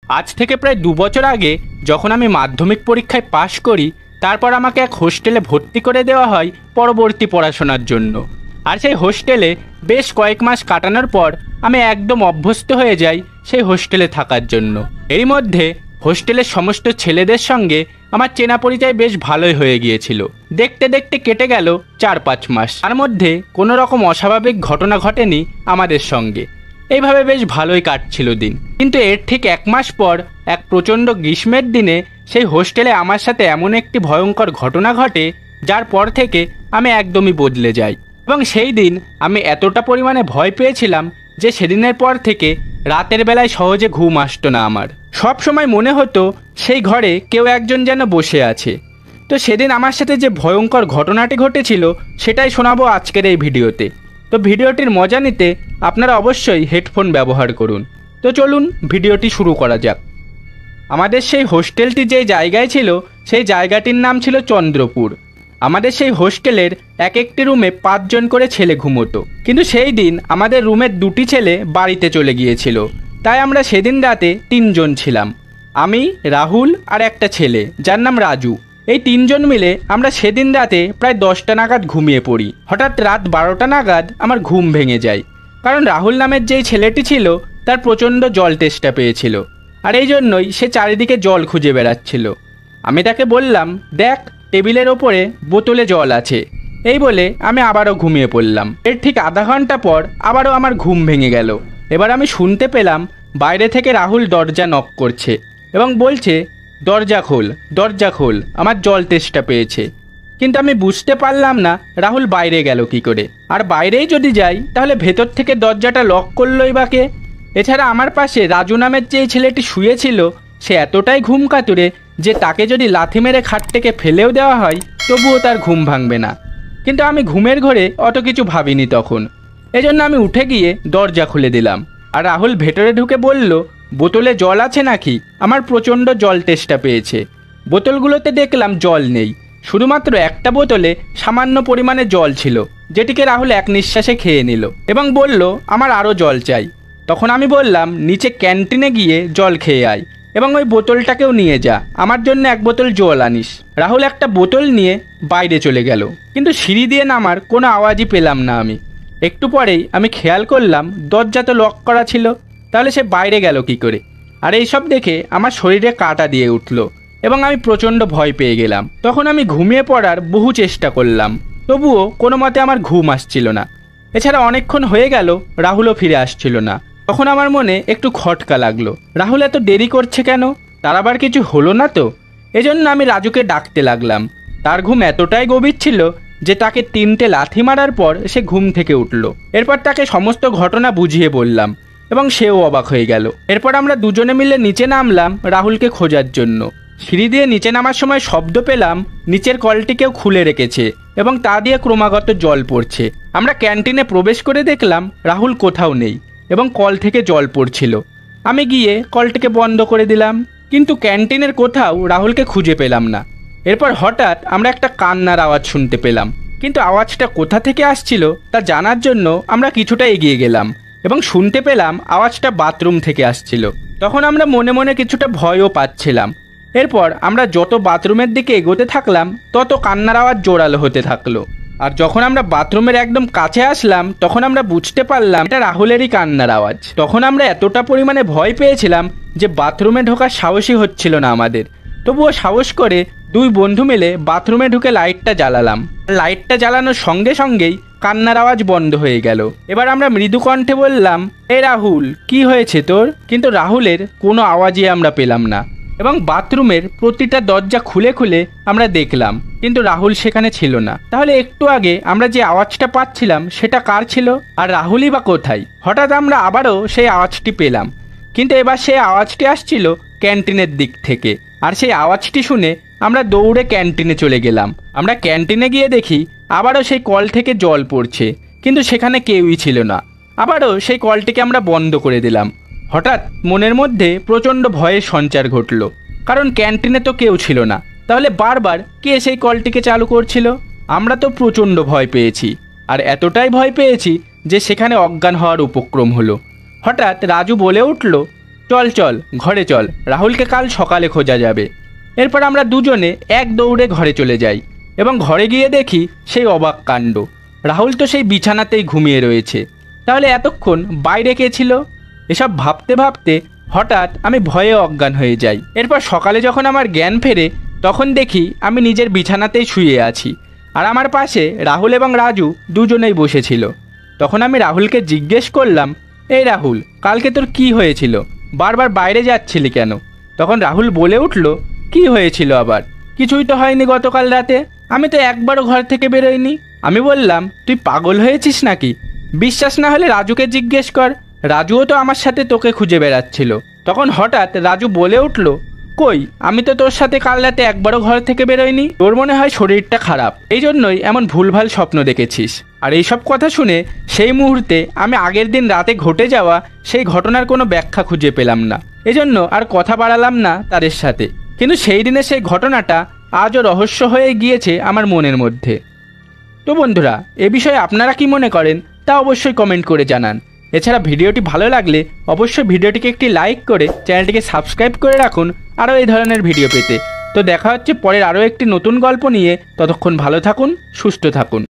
আজ থেকে প্রায় 2 বছর আগে যখন আমি মাধ্যমিক পরীক্ষায় পাশ করি, তারপর আমাকে এক হোস্টেলে ভর্তি করে দেওয়া হয় পরবর্তী পড়াশোনার জন্য। আর সেই হোস্টেলে বেশ কয়েক মাস কাটানোর পর আমি একদম অভ্যস্ত হয়ে যাই সেই হোস্টেলে থাকার জন্য। এর মধ্যে হোস্টেলের সমস্ত ছেলেদের সঙ্গে আমার চেনা পরিচয় বেশ ভালোই হয়ে গিয়েছিল। দেখতে দেখতে কেটে গেল 4-5 মাস। তার মধ্যে কোনো রকম অস্বাভাবিক ঘটনা ঘটেনি আমাদের সঙ্গে। এইভাবে বেশ ভালোই কাটছিল দিন। কিন্তু এর ঠিক 1 মাস পর এক প্রচণ্ড গ্রীষ্মের দিনে সেই হোস্টেলে আমার সাথে এমন একটি ভয়ঙ্কর ঘটনা ঘটে, যার পর থেকে আমি একদমই বদলে যাই। এবং সেই দিন আমি এতটা পরিমাণে ভয় পেয়েছিলাম যে সেদিনের পর থেকে রাতের বেলায় সহজে ঘুম আসতো না আমার। সব সময় মনে হতো সেই ঘরে কেউ একজন যেন বসে আছে। তো সেদিন আমার সাথে যে ভয়ঙ্কর ঘটনাটি ঘটেছিল সেটাই শোনাবো আজকের এই ভিডিওতে। তো ভিডিওটির মজা নিতে আপনারা অবশ্যই হেডফোন ব্যবহার করুন। তো চলুন ভিডিওটি শুরু করা যাক। আমাদের সেই হোস্টেলটি যে জায়গায় ছিল সেই জায়গাটির নাম ছিল চন্দ্রপুর। আমাদের সেই হোস্টেলের এক একটি রুমে 5 জন করে ছেলে ঘুমোতো। কিন্তু সেই দিন আমাদের রুমের 2টি ছেলে বাড়িতে চলে গিয়েছিল, তাই আমরা সেদিন রাতে 3 জন ছিলাম। আমি, রাহুল আর একটা ছেলে যার নাম রাজু। এই 3 জন মিলে আমরা সেদিন রাতে প্রায় 10টা নাগাদ ঘুমিয়ে পড়ি। হঠাৎ রাত 12টা নাগাদ আমার ঘুম ভেঙে যায়, কারণ রাহুল নামের যেই ছেলেটি ছিল তার প্রচণ্ড জল তেষ্টা পেয়েছিল, আর এই জন্যই সে চারিদিকে জল খুঁজে বেড়াচ্ছিল। আমি তাকে বললাম, দেখ টেবিলের ওপরে বোতলে জল আছে। এই বলে আমি আবারও ঘুমিয়ে পড়লাম। এর ঠিক আধা ঘন্টা পর আবারও আমার ঘুম ভেঙে গেল। এবার আমি শুনতে পেলাম বাইরে থেকে রাহুল দরজা নক করছে এবং বলছে, দরজা খোল, দরজা খোল, আমার জল তেষ্টা পেয়েছে। কিন্তু আমি বুঝতে পারলাম না রাহুল বাইরে গেল কি করে। আর বাইরেই যদি যাই তাহলে ভেতর থেকে দরজাটা লক করলোই বা কে? এছাড়া আমার পাশে রাজু নামের যে ছেলেটি শুয়েছিল সে এতটাই ঘুম কাতুরে যে তাকে যদি লাথি মেরে খাট থেকে ফেলেও দেওয়া হয় তবুও তার ঘুম ভাঙবে না। কিন্তু আমি ঘুমের ঘোরে অত কিছু ভাবিনি তখন। এজন্য আমি উঠে গিয়ে দরজা খুলে দিলাম। আর রাহুল ভেতরে ঢুকে বলল, বোতলে জল আছে নাকি? আমার প্রচণ্ড জল তেষ্টা পেয়েছে। বোতলগুলোতে দেখলাম জল নেই, শুধুমাত্র একটা বোতলে সামান্য পরিমাণে জল ছিল, যেটিকে রাহুল এক নিঃশ্বাসে খেয়ে নিল এবং বলল, আমার আরও জল চাই। তখন আমি বললাম, নিচে ক্যান্টিনে গিয়ে জল খেয়ে আয় এবং ওই বোতলটাকেও নিয়ে যা, আমার জন্য 1 বোতল জল আনিস। রাহুল একটা বোতল নিয়ে বাইরে চলে গেল, কিন্তু সিঁড়ি দিয়ে নামার কোনো আওয়াজই পেলাম না আমি। একটু পরেই আমি খেয়াল করলাম দরজা তো লক করা ছিল, তাহলে সে বাইরে গেল কি করে? আর এইসব দেখে আমার শরীরে কাঁটা দিয়ে উঠল এবং আমি প্রচণ্ড ভয় পেয়ে গেলাম। তখন আমি ঘুমিয়ে পড়ার বহু চেষ্টা করলাম, তবুও কোনো মতে আমার ঘুম আসছিল না। এছাড়া অনেকক্ষণ হয়ে গেল রাহুলও ফিরে আসছিল না। তখন আমার মনে একটু খটকা লাগলো, রাহুল এত দেরি করছে কেন? তার আবার কিছু হলো না তো? এজন্য আমি রাজুকে ডাকতে লাগলাম। তার ঘুম এতটাই গভীর ছিল যে তাকে 3টে লাথি মারার পর সে ঘুম থেকে উঠল। এরপর তাকে সমস্ত ঘটনা বুঝিয়ে বললাম এবং সেও অবাক হয়ে গেল। এরপর আমরা দুজনে মিলে নিচে নামলাম রাহুলকে খোঁজার জন্য। সিঁড়ি দিয়ে নিচে নামার সময় শব্দ পেলাম নিচের কলটিকেও খুলে রেখেছে এবং তা দিয়ে ক্রমাগত জল পড়ছে। আমরা ক্যান্টিনে প্রবেশ করে দেখলাম রাহুল কোথাও নেই এবং কল থেকে জল পড়ছিল। আমি গিয়ে কলটিকে বন্ধ করে দিলাম, কিন্তু ক্যান্টিনের কোথাও রাহুলকে খুঁজে পেলাম না। এরপর হঠাৎ আমরা একটা কান্নার আওয়াজ শুনতে পেলাম, কিন্তু আওয়াজটা কোথা থেকে আসছিল তা জানার জন্য আমরা কিছুটা এগিয়ে গেলাম এবং শুনতে পেলাম আওয়াজটা বাথরুম থেকে আসছিল। তখন আমরা মনে মনে কিছুটা ভয়ও পাচ্ছিলাম। এরপর আমরা যত বাথরুমের দিকে এগোতে থাকলাম তত কান্নার আওয়াজ জোরালো হতে থাকলো। আর যখন আমরা বাথরুমের একদম কাছে আসলাম তখন আমরা বুঝতে পারলাম এটা রাহুলেরই কান্নার আওয়াজ। তখন আমরা এতটা পরিমাণে ভয় পেয়েছিলাম যে বাথরুমে ঢোকার সাহসই হচ্ছিল না আমাদের। তবুও সাহস করে 2 বন্ধু মিলে বাথরুমে ঢুকে লাইটটা জ্বালালাম। লাইটটা জ্বালানোর সঙ্গে সঙ্গেই কান্নার আওয়াজ বন্ধ হয়ে গেল। এবার আমরা মৃদু কণ্ঠে বললাম, এ রাহুল, কি হয়েছে তোর? কিন্তু রাহুলের কোনো আওয়াজই আমরা পেলাম না এবং বাথরুমের প্রতিটা দরজা খুলে খুলে আমরা দেখলাম, কিন্তু রাহুল সেখানে ছিল না। তাহলে একটু আগে আমরা যে আওয়াজটা পাচ্ছিলাম সেটা কার ছিল? আর রাহুলই বা কোথায়? হঠাৎ আমরা আবারও সেই আওয়াজটি পেলাম, কিন্তু এবার সেই আওয়াজটি আসছিল ক্যান্টিনের দিক থেকে। আর সেই আওয়াজটি শুনে আমরা দৌড়ে ক্যান্টিনে চলে গেলাম। আমরা ক্যান্টিনে গিয়ে দেখি আবারও সেই কল থেকে জল পড়ছে, কিন্তু সেখানে কেউই ছিল না। আবারও সেই কলটিকে আমরা বন্ধ করে দিলাম। হঠাৎ মনের মধ্যে প্রচণ্ড ভয়ের সঞ্চার ঘটল, কারণ ক্যান্টিনে তো কেউ ছিল না। তাহলে বারবার কে সেই কলটিকে চালু করছিল? আমরা তো প্রচণ্ড ভয় পেয়েছি, আর এতটাই ভয় পেয়েছি যে সেখানে অজ্ঞান হওয়ার উপক্রম হলো। হঠাৎ রাজু বলে উঠল, চল চল ঘরে চল, রাহুলকে কাল সকালে খোঁজা যাবে। এরপর আমরা দুজনে এক দৌড়ে ঘরে চলে যাই এবং ঘরে গিয়ে দেখি সেই অবাক কাণ্ড। রাহুল তো সেই বিছানাতেই ঘুমিয়ে রয়েছে। তাহলে এতক্ষণ বাইরে কে ছিল? এসব ভাবতে ভাবতে হঠাৎ আমি ভয়ে অজ্ঞান হয়ে যাই। এরপর সকালে যখন আমার জ্ঞান ফেরে তখন দেখি আমি নিজের বিছানাতেই শুয়ে আছি, আর আমার পাশে রাহুল এবং রাজু দুজনেই বসেছিল। তখন আমি রাহুলকে জিজ্ঞেস করলাম, এই রাহুল, কালকে তোর কি হয়েছিল? বারবার বাইরে যাচ্ছিলি কেন? তখন রাহুল বলে উঠল, কি হয়েছিল আবার? কিছুই তো হয়নি গতকাল রাতে, আমি তো একবারও ঘর থেকে বেরোইনি। আমি বললাম, তুই পাগল হয়েছিস নাকি? বিশ্বাস না হলে রাজুকে জিজ্ঞেস কর, রাজুও তো আমার সাথে তোকে খুঁজে বেড়াচ্ছিল। তখন হঠাৎ রাজু বলে উঠল, কই, আমি তো তোর সাথে কাল রাতে একবারও ঘর থেকে বেরোইনি। তোর মনে হয় শরীরটা খারাপ, এই জন্যই এমন ভুলভাল স্বপ্ন দেখেছিস। আর এইসব কথা শুনে সেই মুহূর্তে আমি আগের দিন রাতে ঘটে যাওয়া সেই ঘটনার কোনো ব্যাখ্যা খুঁজে পেলাম না, এজন্য আর কথা বাড়ালাম না তাদের সাথে। কিন্তু সেই দিনের সেই ঘটনাটা আজও রহস্য হয়ে গিয়েছে আমার মনের মধ্যে। তো বন্ধুরা, এ বিষয়ে আপনারা কি মনে করেন তা অবশ্যই কমেন্ট করে জানান। এছাড়া ভিডিওটি ভালো লাগলে অবশ্যই ভিডিওটিকে একটি লাইক করে চ্যানেলটিকে সাবস্ক্রাইব করে রাখুন আরও এই ধরনের ভিডিও পেতে। তো দেখা হচ্ছে পরের আরও একটি নতুন গল্প নিয়ে। ততক্ষণ ভালো থাকুন, সুস্থ থাকুন।